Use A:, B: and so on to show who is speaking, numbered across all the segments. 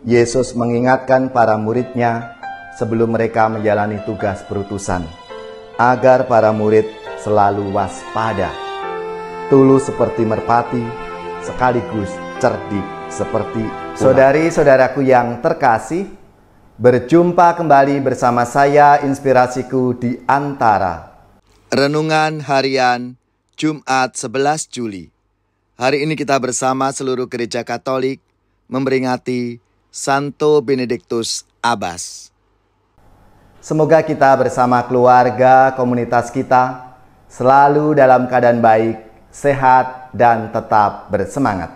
A: Yesus mengingatkan para murid-Nya sebelum mereka menjalani tugas perutusan, agar para murid selalu waspada, tulus seperti merpati, sekaligus cerdik seperti ular. Saudari-saudaraku yang terkasih, berjumpa kembali bersama saya, Inspirasiku di Antara. Renungan Harian Jumat 11 Juli. Hari ini kita bersama seluruh gereja Katolik memperingati Santo Benediktus Abbas. Semoga kita bersama keluarga, komunitas kita selalu dalam keadaan baik, sehat, dan tetap bersemangat.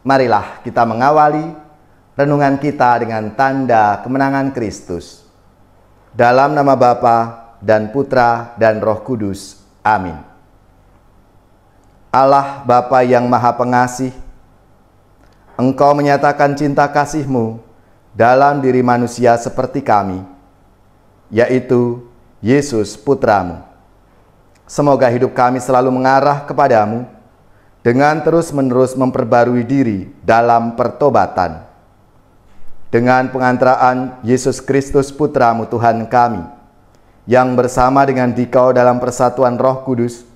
A: Marilah kita mengawali renungan kita dengan tanda kemenangan Kristus. Dalam nama Bapa dan Putra dan Roh Kudus. Amin. Allah Bapa yang Maha Pengasih, Engkau menyatakan cinta kasih-Mu dalam diri manusia seperti kami, yaitu Yesus Putra-Mu. Semoga hidup kami selalu mengarah kepadamu dengan terus-menerus memperbarui diri dalam pertobatan. Dengan pengantaraan Yesus Kristus Putra-Mu Tuhan kami, yang bersama dengan Dikau dalam persatuan Roh Kudus,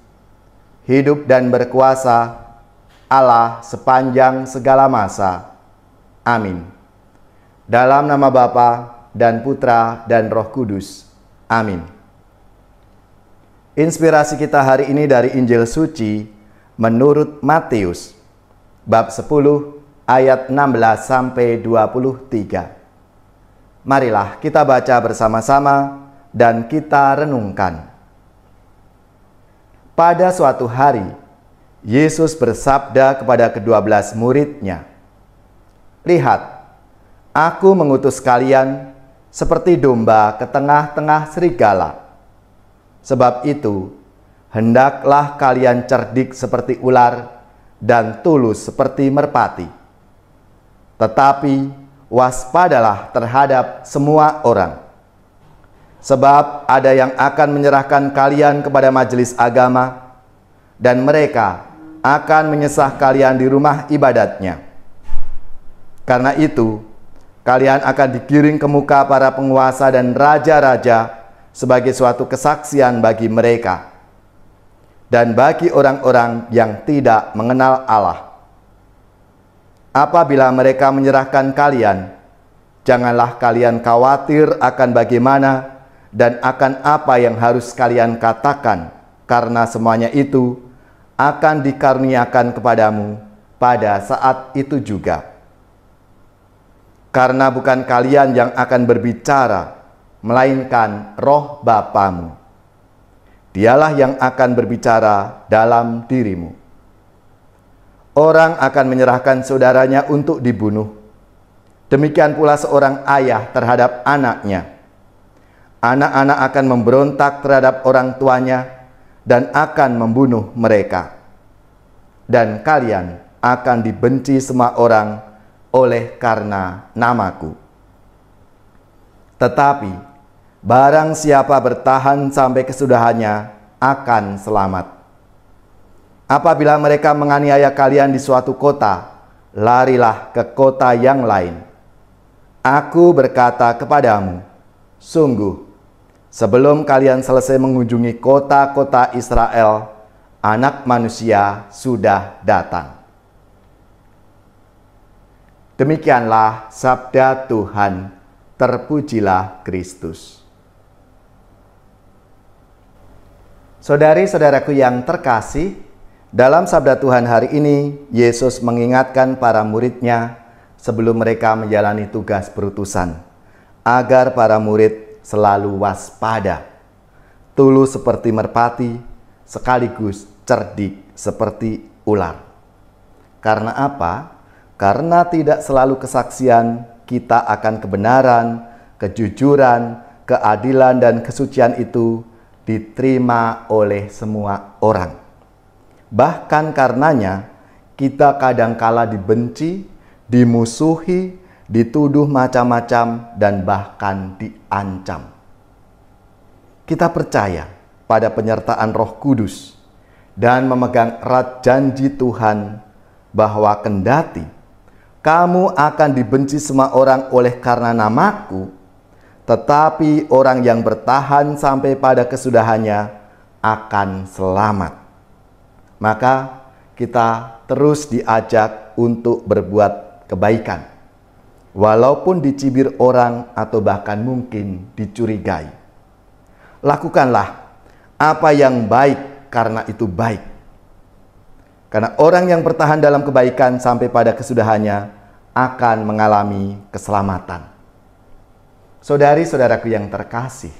A: hidup dan berkuasa Allah sepanjang segala masa. Amin. Dalam nama Bapa dan Putra dan Roh Kudus. Amin. Inspirasi kita hari ini dari Injil Suci menurut Matius, bab 10 ayat 16 sampai 23. Marilah kita baca bersama-sama dan kita renungkan. Pada suatu hari, Yesus bersabda kepada ke-12 murid-Nya, "Lihat, Aku mengutus kalian seperti domba ke tengah-tengah serigala. Sebab itu, hendaklah kalian cerdik seperti ular dan tulus seperti merpati. Tetapi waspadalah terhadap semua orang. Sebab ada yang akan menyerahkan kalian kepada majelis agama, dan mereka akan menyesah kalian di rumah ibadatnya. Karena itu, kalian akan digiring ke muka para penguasa dan raja-raja sebagai suatu kesaksian bagi mereka dan bagi orang-orang yang tidak mengenal Allah. Apabila mereka menyerahkan kalian, janganlah kalian khawatir akan bagaimana dan akan apa yang harus kalian katakan, karena semuanya itu akan dikaruniakan kepadamu pada saat itu juga. Karena bukan kalian yang akan berbicara, melainkan Roh Bapamu. Dialah yang akan berbicara dalam dirimu. Orang akan menyerahkan saudaranya untuk dibunuh. Demikian pula seorang ayah terhadap anaknya. Anak-anak akan memberontak terhadap orang tuanya dan akan membunuh mereka. Dan kalian akan dibenci semua orang oleh karena namaku. Tetapi barang siapa bertahan sampai kesudahannya akan selamat. Apabila mereka menganiaya kalian di suatu kota, larilah ke kota yang lain. Aku berkata kepadamu, sungguh, sebelum kalian selesai mengunjungi kota-kota Israel, Anak Manusia sudah datang. Demikianlah sabda Tuhan. Terpujilah Kristus. Saudari-saudaraku yang terkasih, dalam sabda Tuhan hari ini, Yesus mengingatkan para murid-Nya sebelum mereka menjalani tugas perutusan, agar para murid selalu waspada, tulus seperti merpati, sekaligus cerdik seperti ular. Karena apa? Karena tidak selalu kesaksian kita akan kebenaran, kejujuran, keadilan, dan kesucian itu diterima oleh semua orang. Bahkan karenanya kita kadangkala dibenci, dimusuhi, dituduh macam-macam, dan bahkan diancam. Kita percaya pada penyertaan Roh Kudus dan memegang erat janji Tuhan bahwa kendati kamu akan dibenci semua orang oleh karena namaku, tetapi orang yang bertahan sampai pada kesudahannya akan selamat. Maka kita terus diajak untuk berbuat kebaikan, walaupun dicibir orang atau bahkan mungkin dicurigai. Lakukanlah apa yang baik karena itu baik. Karena orang yang bertahan dalam kebaikan sampai pada kesudahannya akan mengalami keselamatan. Saudari-saudaraku yang terkasih,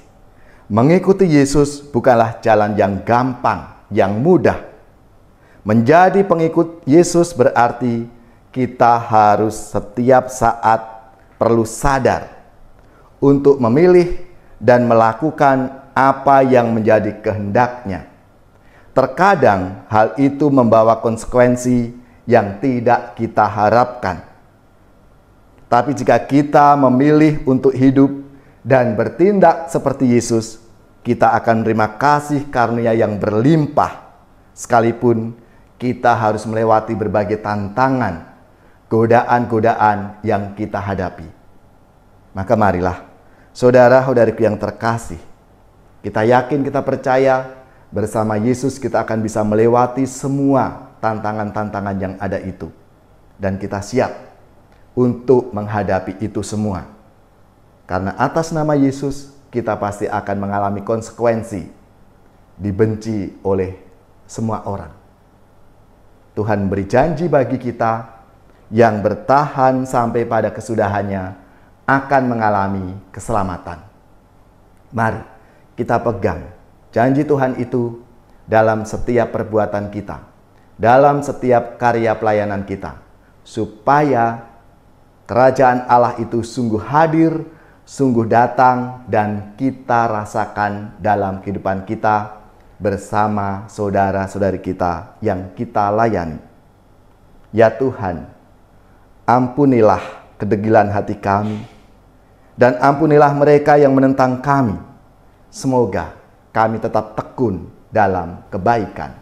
A: mengikuti Yesus bukanlah jalan yang gampang, yang mudah. Menjadi pengikut Yesus berarti kita harus setiap saat perlu sadar untuk memilih dan melakukan apa yang menjadi kehendaknya. Terkadang hal itu membawa konsekuensi yang tidak kita harapkan. Tapi jika kita memilih untuk hidup dan bertindak seperti Yesus, kita akan menerima kasih karunia yang berlimpah, sekalipun kita harus melewati berbagai tantangan, godaan-godaan yang kita hadapi. Maka marilah, saudara-saudariku yang terkasih, kita yakin, kita percaya bersama Yesus kita akan bisa melewati semua tantangan-tantangan yang ada itu. Dan kita siap untuk menghadapi itu semua. Karena atas nama Yesus kita pasti akan mengalami konsekuensi, dibenci oleh semua orang. Tuhan beri janji bagi kita yang bertahan sampai pada kesudahannya akan mengalami keselamatan. Mari kita pegang janji Tuhan itu dalam setiap perbuatan kita, dalam setiap karya pelayanan kita, supaya kerajaan Allah itu sungguh hadir, sungguh datang, dan kita rasakan dalam kehidupan kita bersama saudara-saudari kita yang kita layani. Ya Tuhan, ampunilah kedegilan hati kami, dan ampunilah mereka yang menentang kami. Semoga kami tetap tekun dalam kebaikan.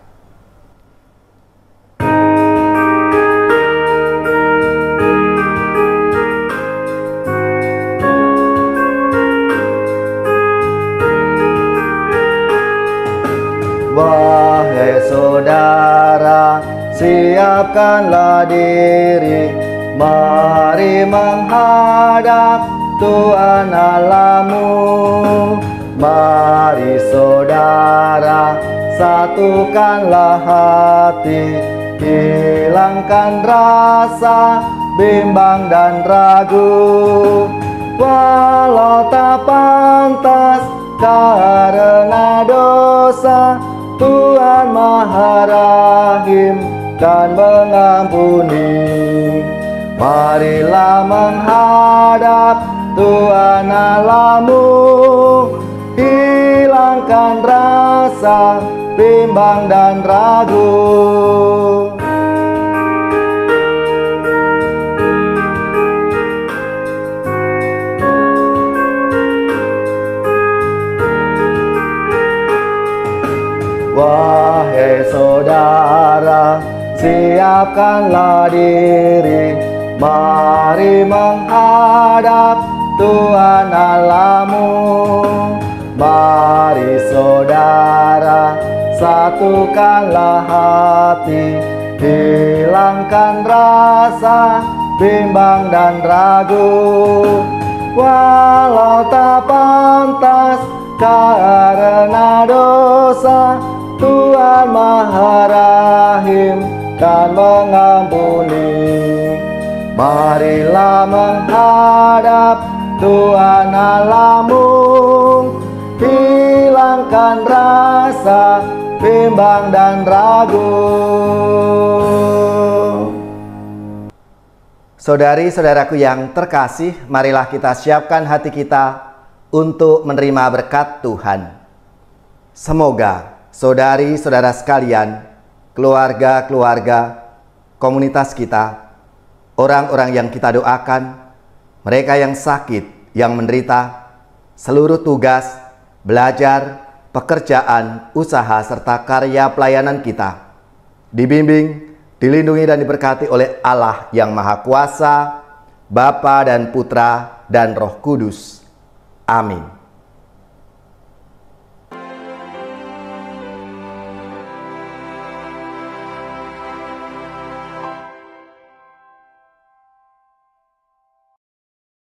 A: Wahai saudara, siapkanlah diri, mari menghadap Tuhan Allahmu. Mari saudara, satukanlah hati, hilangkan rasa bimbang dan ragu. Walau tak pantas karena dosa, Tuhan Maha Rahim dan mengampuni. Marilah menghadap Tuhan Allahmu, hilangkan rasa bimbang dan ragu. Wahai saudara, siapkanlah diri, mari menghadap Tuhan Allahmu. Mari saudara, satukanlah hati, hilangkan rasa bimbang dan ragu. Walau tak pantas karena dosa, Tuhan Maha Rahim dan mengampuni. Marilah menghadap Tuhan Allahmu, hilangkan rasa bimbang dan ragu. Saudari-saudaraku yang terkasih, marilah kita siapkan hati kita untuk menerima berkat Tuhan. Semoga saudari-saudara sekalian, keluarga-keluarga, komunitas kita, orang-orang yang kita doakan, mereka yang sakit, yang menderita, seluruh tugas, belajar, pekerjaan, usaha, serta karya pelayanan kita dibimbing, dilindungi dan diberkati oleh Allah yang Maha Kuasa, Bapa dan Putra dan Roh Kudus. Amin.